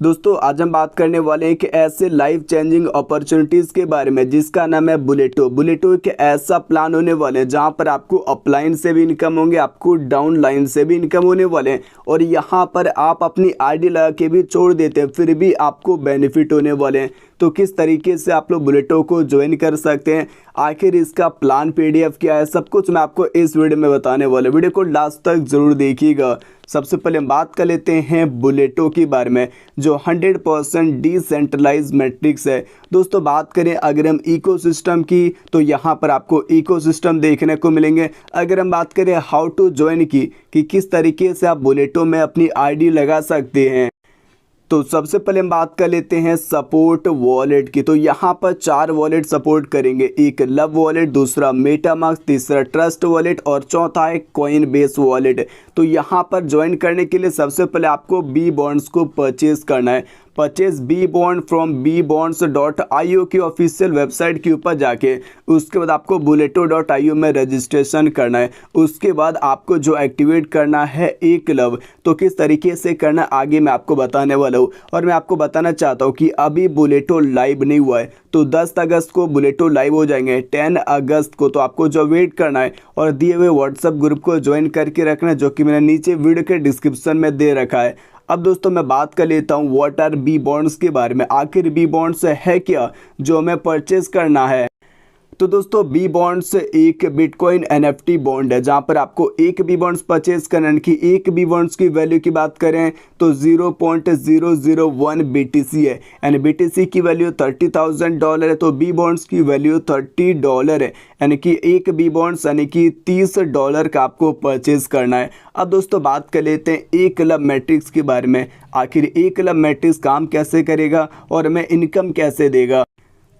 दोस्तों आज हम बात करने वाले हैं कि ऐसे लाइफ चेंजिंग अपॉर्चुनिटीज़ के बारे में जिसका नाम है बुलेटो। बुलेटो एक ऐसा प्लान होने वाले हैं जहां पर आपको अपलाइन से भी इनकम होंगे, आपको डाउन लाइन से भी इनकम होने वाले हैं और यहां पर आप अपनी आईडी लगा के भी छोड़ देते हैं फिर भी आपको बेनिफिट होने वाले हैं। तो किस तरीके से आप लोग बुलेटो को ज्वाइन कर सकते हैं, आखिर इसका प्लान पीडीएफ क्या है, सब कुछ मैं आपको इस वीडियो में बताने वाला हूं। वीडियो को लास्ट तक ज़रूर देखिएगा। सबसे पहले हम बात कर लेते हैं बुलेटो के बारे में जो 100% डिसेंट्रलाइज मैट्रिक्स है। दोस्तों बात करें अगर हम इकोसिस्टम की तो यहाँ पर आपको इकोसिस्टम देखने को मिलेंगे। अगर हम बात करें हाउ टू ज्वाइन की कि किस तरीके से आप बुलेटो में अपनी आईडी लगा सकते हैं, तो सबसे पहले हम बात कर लेते हैं सपोर्ट वॉलेट की। तो यहाँ पर 4 वॉलेट सपोर्ट करेंगे, एक लव वॉलेट, दूसरा मेटामास्क, तीसरा ट्रस्ट वॉलेट और चौथा है कॉइन बेस वॉलेट। तो यहाँ पर ज्वाइन करने के लिए सबसे पहले आपको बी बॉन्ड्स को परचेज करना है। Purchase B bond from bbonds.io की ऑफिशियल वेबसाइट के ऊपर जाके उसके बाद आपको buleto.io में रजिस्ट्रेशन करना है। उसके बाद आपको जो एक्टिवेट करना है एक लव, तो किस तरीके से करना आगे मैं आपको बताने वाला हूँ। और मैं आपको बताना चाहता हूँ कि अभी बुलेटो लाइव नहीं हुआ है, तो 10 अगस्त को बुलेटो लाइव हो जाएंगे, 10 अगस्त को। तो आपको जो वेट करना है और दिए हुए व्हाट्सएप ग्रुप को ज्वाइन करके रखना है जो कि मैंने नीचे वीडियो के डिस्क्रिप्शन में दे रखा है। अब दोस्तों मैं बात कर लेता हूँ व्हाट आर बी बॉन्ड्स के बारे में। आखिर बी बॉन्ड्स है क्या जो हमें परचेज करना है। तो दोस्तों बी बॉन्ड्स एक बिटकॉइन एनएफटी बॉन्ड है जहां पर आपको एक बी बॉन्ड्स परचेज करना की एक बी बॉन्ड्स की वैल्यू की बात करें तो 0.001 BTC है, यानी BTC की वैल्यू $30,000 है, तो बी बॉन्ड्स की वैल्यू $30 है, यानी कि एक बी बॉन्ड्स यानी कि $30 का आपको परचेज करना है। अब दोस्तों बात कर लेते हैं एक क्लब मैट्रिक्स के बारे में। आखिर एक क्लब मैट्रिक्स काम कैसे करेगा और हमें इनकम कैसे देगा।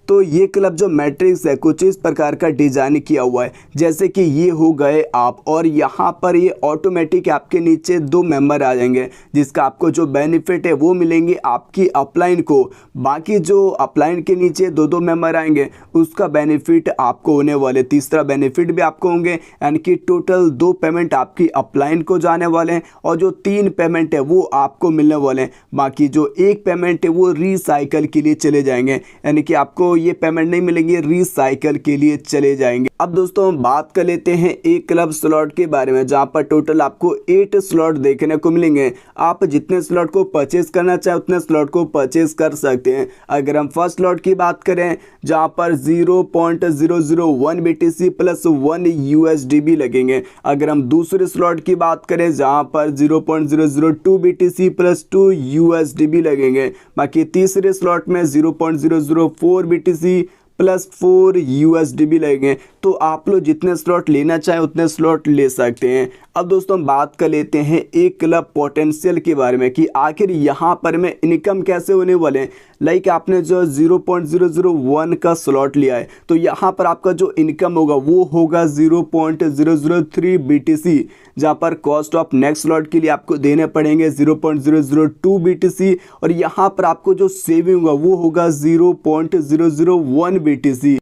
तो ये क्लब जो मैट्रिक्स है कुछ इस प्रकार का डिजाइन किया हुआ है जैसे कि ये हो गए आप, और यहाँ पर ये ऑटोमेटिक आपके नीचे 2 मेंबर आ जाएंगे जिसका आपको जो बेनिफिट है वो मिलेंगे आपकी अपलाइन को। बाकी जो अपलाइन के नीचे 2 मेंबर आएंगे उसका बेनिफिट आपको होने वाले, तीसरा बेनिफिट भी आपको होंगे, यानी कि टोटल 2 पेमेंट आपकी अपलाइन को जाने वाले हैं और जो 3 पेमेंट है वो आपको मिलने वाले हैं। बाकी जो 1 पेमेंट है वो रिसाइकल के लिए चले जाएंगे, यानी कि आपको ये पेमेंट नहीं मिलेंगे, रिसाइकल के लिए चले जाएंगे। अब दोस्तों हम बात कर लेते हैं एक क्लब स्लॉट के बारे में जहां पर टोटल आपको 8 स्लॉट देखने को मिलेंगे। आप जितने स्लॉट को परचेज करना चाहे उतने स्लॉट को परचेज कर सकते हैं। अगर हम फर्स्ट स्लॉट की बात करें जहां पर 0.001 BTC प्लस 1 USDB लगेंगे। अगर हम दूसरे स्लॉट की बात करें जहां पर 0.002 BTC प्लस 2 USDB लगेंगे। बाकी तीसरे स्लॉट में 0.004 BTC प्लस 4 USDB लगेंगे। तो आप लोग जितने स्लॉट लेना चाहें उतने स्लॉट ले सकते हैं। अब दोस्तों हम बात कर लेते हैं एक क्लब पोटेंशियल के बारे में कि आखिर यहाँ पर में इनकम कैसे होने वाले हैं। लाइक आपने जो 0.001 का स्लॉट लिया है तो यहाँ पर आपका जो इनकम होगा वो होगा 0.003 BTC, जहाँ पर कॉस्ट ऑफ नेक्स्ट स्लॉट के लिए आपको देने पड़ेंगे 0.002 BTC और यहाँ पर आपको जो सेविंग होगा वो होगा 0.001 BTC।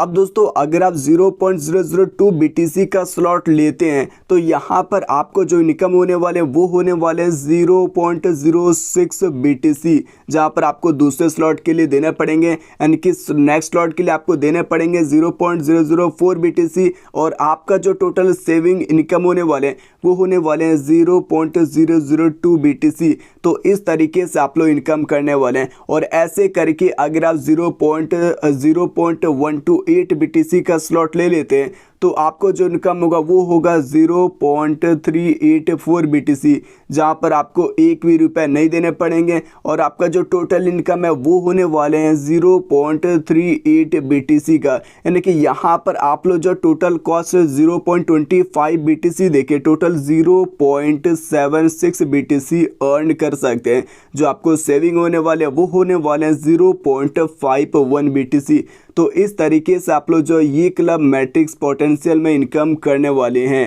अब दोस्तों अगर आप 0.002 BTC का स्लॉट लेते हैं तो यहाँ पर आपको जो इनकम होने वाले वो होने वाले 0.06 BTC, जहाँ पर आपको दूसरे स्लॉट के लिए देने पड़ेंगे, यानी कि नेक्स्ट स्लॉट के लिए आपको देने पड़ेंगे 0.004 BTC और आपका जो टोटल सेविंग इनकम होने वाले वो होने वाले हैं 0.002 BTC। तो इस तरीके से आप लोग इनकम करने वाले हैं और ऐसे करके अगर आप 0.128 BTC का स्लॉट ले लेते हैं तो आपको जो इनकम होगा वो होगा 0.384 BTC, जहाँ पर आपको एक भी रुपये नहीं देने पड़ेंगे और आपका जो टोटल इनकम है वो होने वाले हैं 0.38 BTC का, यानी कि यहाँ पर आप लोग जो टोटल कॉस्ट 0.25 BTC देके टोटल 0.76 BTC अर्न कर सकते हैं। जो आपको सेविंग होने वाले वो होने वाले हैं 0.51 BTC। तो इस तरीके से आप लोग जो ये क्लब मैट्रिक्स पोटेंशियल में इनकम करने वाले हैं।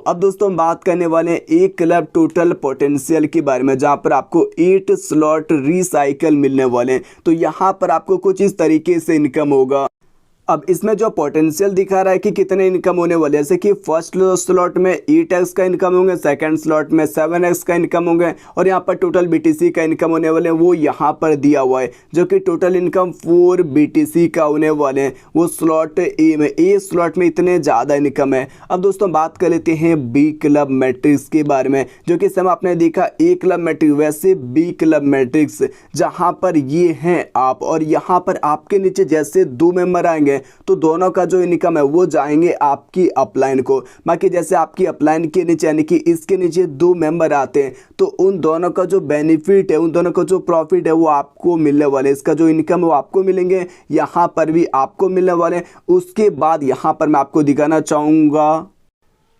अब दोस्तों हम बात करने वाले हैं एक क्लब टोटल पोटेंशियल के बारे में जहां पर आपको 8 स्लॉट रिसाइकल मिलने वाले हैं। तो यहां पर आपको कुछ इस तरीके से इनकम होगा। अब इसमें जो पोटेंशियल दिखा रहा है कि कितने इनकम होने वाले, जैसे कि फर्स्ट स्लॉट में 8x का इनकम होंगे, सेकंड स्लॉट में 7x का इनकम होंगे और यहाँ पर टोटल BTC का इनकम होने वाले हैं वो यहाँ पर दिया हुआ है, जो कि टोटल इनकम 4 BTC का होने वाले हैं वो स्लॉट ए में। ए स्लॉट में इतने ज़्यादा इनकम है। अब दोस्तों बात कर लेते हैं बी क्लब मैट्रिक्स के बारे में, जो कि समय आपने देखा ए क्लब मैट्रिक्स, वैसे बी क्लब मैट्रिक्स जहाँ पर ये हैं आप और यहाँ पर आपके नीचे जैसे 2 मेंबर आएंगे तो दोनों का जो इनकम है वो जाएंगे आपकी अपलाइन को। बाकी जैसे आपकी अपलाइन के नीचे यानी कि इसके नीचे 2 मेंबर आते हैं तो उन दोनों का जो बेनिफिट है, उन दोनों का जो प्रॉफिट है वो आपको मिलने वाले, इसका जो इनकम है वो आपको मिलेंगे, यहाँ पर भी आपको मिलने वाले। उसके बाद यहाँ पर मैं आपको दिखाना चाहूँगा,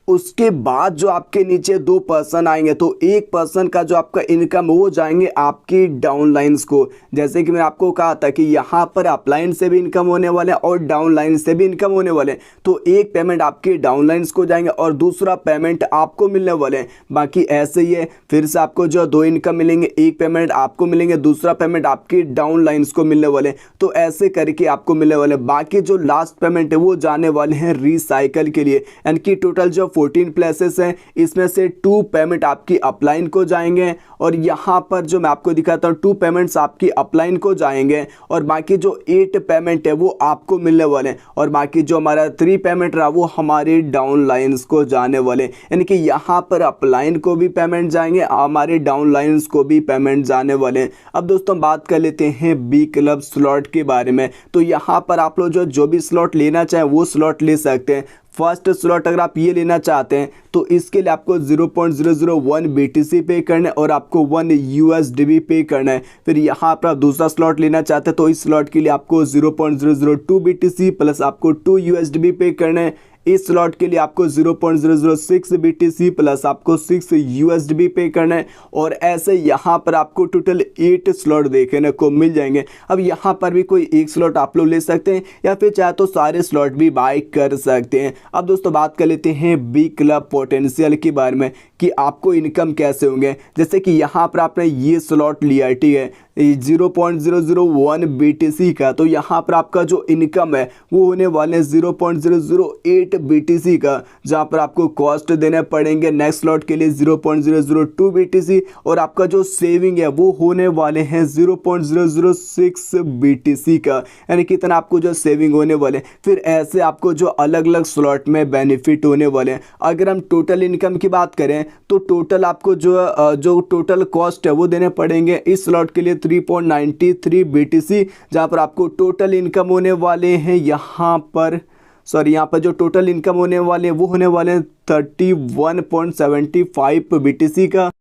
उसके बाद जो आपके नीचे 2 पर्सन आएंगे तो एक पर्सन का जो आपका इनकम वो जाएंगे आपकी डाउनलाइंस को। जैसे कि मैंने आपको कहा था कि यहाँ पर अपलाइन से भी इनकम होने वाले हैं और डाउनलाइन से भी इनकम होने वाले हैं, तो एक पेमेंट आपके डाउनलाइंस को जाएंगे और दूसरा पेमेंट आपको मिलने वाले हैं। बाकी ऐसे ही है, फिर से आपको जो 2 इनकम मिलेंगे, एक पेमेंट आपको मिलेंगे, दूसरा पेमेंट आपके डाउनलाइंस को मिलने वाले हैं, तो ऐसे करके आपको मिलने वाले। बाकी जो लास्ट पेमेंट है वो जाने वाले हैं रिसाइकल के लिए, यानी कि टोटल जो 14 प्लेसेस हैं इसमें से 2 पेमेंट आपकी अपलाइन को जाएंगे और यहाँ पर जो मैं आपको दिखाता हूँ 2 पेमेंट्स आपकी अपलाइन को जाएंगे और बाकी जो 8 पेमेंट है वो आपको मिलने वाले हैं और बाकी जो हमारा 3 पेमेंट रहा वो हमारे डाउनलाइंस को जाने वाले, यानी कि यहाँ पर अपलाइन को भी पेमेंट जाएंगे, हमारे डाउनलाइंस को भी पेमेंट जाने वाले हैं। अब दोस्तों बात कर लेते हैं बी क्लब स्लॉट के बारे में, तो यहाँ पर आप लोग जो भी स्लॉट लेना चाहें वो स्लॉट ले सकते हैं। फर्स्ट स्लॉट अगर आप ये लेना चाहते हैं तो इसके लिए आपको 0.001 BTC पे करना है और आपको 1 USDB पे करना है। फिर यहाँ पर आप दूसरा स्लॉट लेना चाहते हैं तो इस स्लॉट के लिए आपको 0.002 BTC प्लस आपको 2 USDB पे करना है। इस स्लॉट के लिए आपको 0.006 BTC प्लस आपको 6 USDB पे करना है और ऐसे यहाँ पर आपको टोटल 8 स्लॉट देखने को मिल जाएंगे। अब यहाँ पर भी कोई एक स्लॉट आप लोग ले सकते हैं या फिर चाहे तो सारे स्लॉट भी बाय कर सकते हैं। अब दोस्तों बात कर लेते हैं बी क्लब पोटेंशियल के बारे में कि आपको इनकम कैसे होंगे। जैसे कि यहाँ पर आपने ये स्लॉट लिया, ठीक है, 0.001 BTC का, तो यहाँ पर आपका जो इनकम है वो होने वाले 0.008 BTC का, जहाँ पर आपको कॉस्ट देने पड़ेंगे नेक्स्ट स्लॉट के लिए 0.002 BTC और आपका जो सेविंग है वो होने वाले हैं 0.006 BTC का, यानी कितना आपको जो सेविंग होने वाले। फिर ऐसे आपको जो अलग अलग स्लॉट में बेनिफिट होने वाले हैं। अगर हम टोटल इनकम की बात करें तो टोटल आपको जो टोटल कॉस्ट है वो देने पड़ेंगे इस स्लॉट के लिए 3.93 BTC, जहाँ पर आपको टोटल इनकम होने वाले हैं यहाँ पर जो टोटल इनकम होने वाले हैं वो होने वाले हैं 31.75 BTC का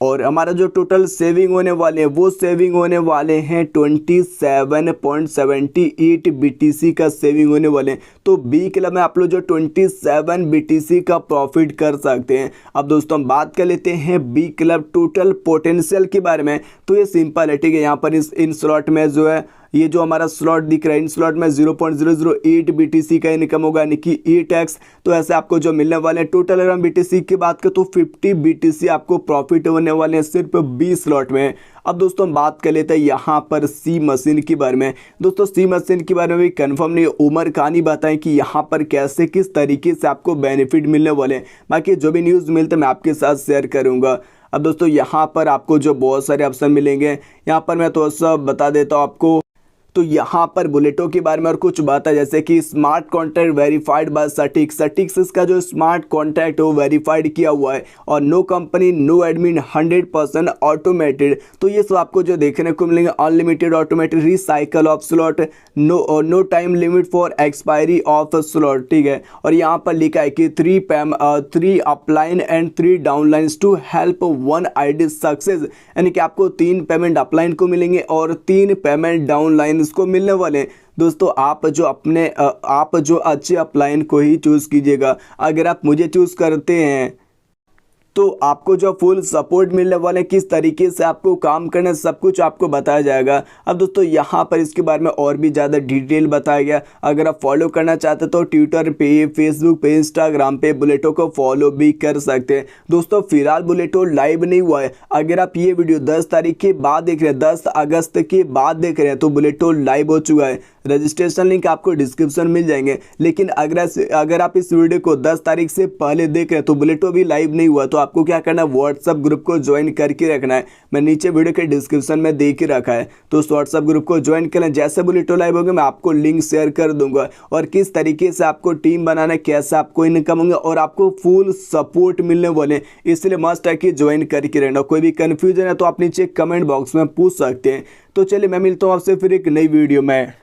और हमारा जो टोटल सेविंग होने वाले हैं वो सेविंग होने वाले हैं 27.78 BTC का सेविंग होने वाले हैं। तो बी क्लब में आप लोग जो 27 BTC का प्रॉफिट कर सकते हैं। अब दोस्तों हम बात कर लेते हैं बी क्लब टोटल पोटेंशियल के बारे में, तो ये सिंपल है, ठीक है। यहाँ पर इन स्लॉट में जो है ये जो हमारा स्लॉट दिख रहा है इन स्लॉट में 0.008 BTC का इनकम होगा, यानी कि 8x। तो ऐसे आपको जो मिलने वाले हैं टोटल अगर हम BTC की बात करें तो 50 BTC आपको प्रॉफिट होने वाले हैं सिर्फ बी स्लॉट में। अब दोस्तों हम बात कर लेते हैं यहाँ पर सी मशीन के बारे में। दोस्तों सी मशीन के बारे में भी कंफर्म नहीं, उमर खान ही बताएं कि यहाँ पर कैसे किस तरीके से आपको बेनिफिट मिलने वाले हैं। बाकी जो भी न्यूज़ मिलते हैं मैं आपके साथ शेयर करूँगा। अब दोस्तों यहाँ पर आपको जो बहुत सारे ऑप्शन मिलेंगे, यहाँ पर मैं थोड़ा सा बता देता हूँ आपको। तो यहाँ पर बुलेटो के बारे में और कुछ बात है, जैसे कि स्मार्ट कॉन्ट्रैक्ट वेरीफाइड बाय सटिक्स इसका जो स्मार्ट कॉन्ट्रैक्ट हो वेरीफाइड किया हुआ है और no company no admin 100% automated. तो ये सब आपको जो देखने को मिलेंगे, unlimited automated recycle of slot, no time limit for expiry of slot, ठीक है। और यहाँ पर लिखा है कि 3 upline and 3 downlines to help 1 ID success, यानी कि आपको 3 पेमेंट अपलाइन को मिलेंगे और 3 पेमेंट डाउनलाइन इसको मिलने वाले हैं। दोस्तों आप जो अच्छे अपलाइन को ही चूज़ कीजिएगा। अगर आप मुझे चूज़ करते हैं तो आपको जो फुल सपोर्ट मिलने वाले, किस तरीके से आपको काम करना है, सब कुछ आपको बताया जाएगा। अब दोस्तों यहाँ पर इसके बारे में और भी ज़्यादा डिटेल बताया गया। अगर आप फॉलो करना चाहते तो ट्विटर पे, फेसबुक पे, इंस्टाग्राम पे बुलेटो को फॉलो भी कर सकते हैं। दोस्तों फिलहाल बुलेटो लाइव नहीं हुआ है। अगर आप ये वीडियो 10 तारीख के बाद देख रहे हैं, 10 अगस्त के बाद देख रहे हैं, तो बुलेटो लाइव हो चुका है। रजिस्ट्रेशन लिंक आपको डिस्क्रिप्शन मिल जाएंगे। लेकिन अगर आप इस वीडियो को 10 तारीख से पहले देख रहे हैं तो बुलेटो भी लाइव नहीं हुआ, तो आपको क्या करना है, व्हाट्सअप ग्रुप को ज्वाइन करके रखना है। मैं नीचे वीडियो के डिस्क्रिप्शन में दे के रखा है, तो उस व्हाट्सअप ग्रुप को ज्वाइन करना। जैसे बुलेटो लाइव होगा मैं आपको लिंक शेयर कर दूंगा, और किस तरीके से आपको टीम बनाना है, कैसे आपको इनकम होंगे और आपको फुल सपोर्ट मिलने वाले, इसलिए मस्ट है कि ज्वाइन करके रहना। कोई भी कन्फ्यूजन है तो आप नीचे कमेंट बॉक्स में पूछ सकते हैं। तो चलिए मैं मिलता हूँ आपसे फिर एक नई वीडियो में।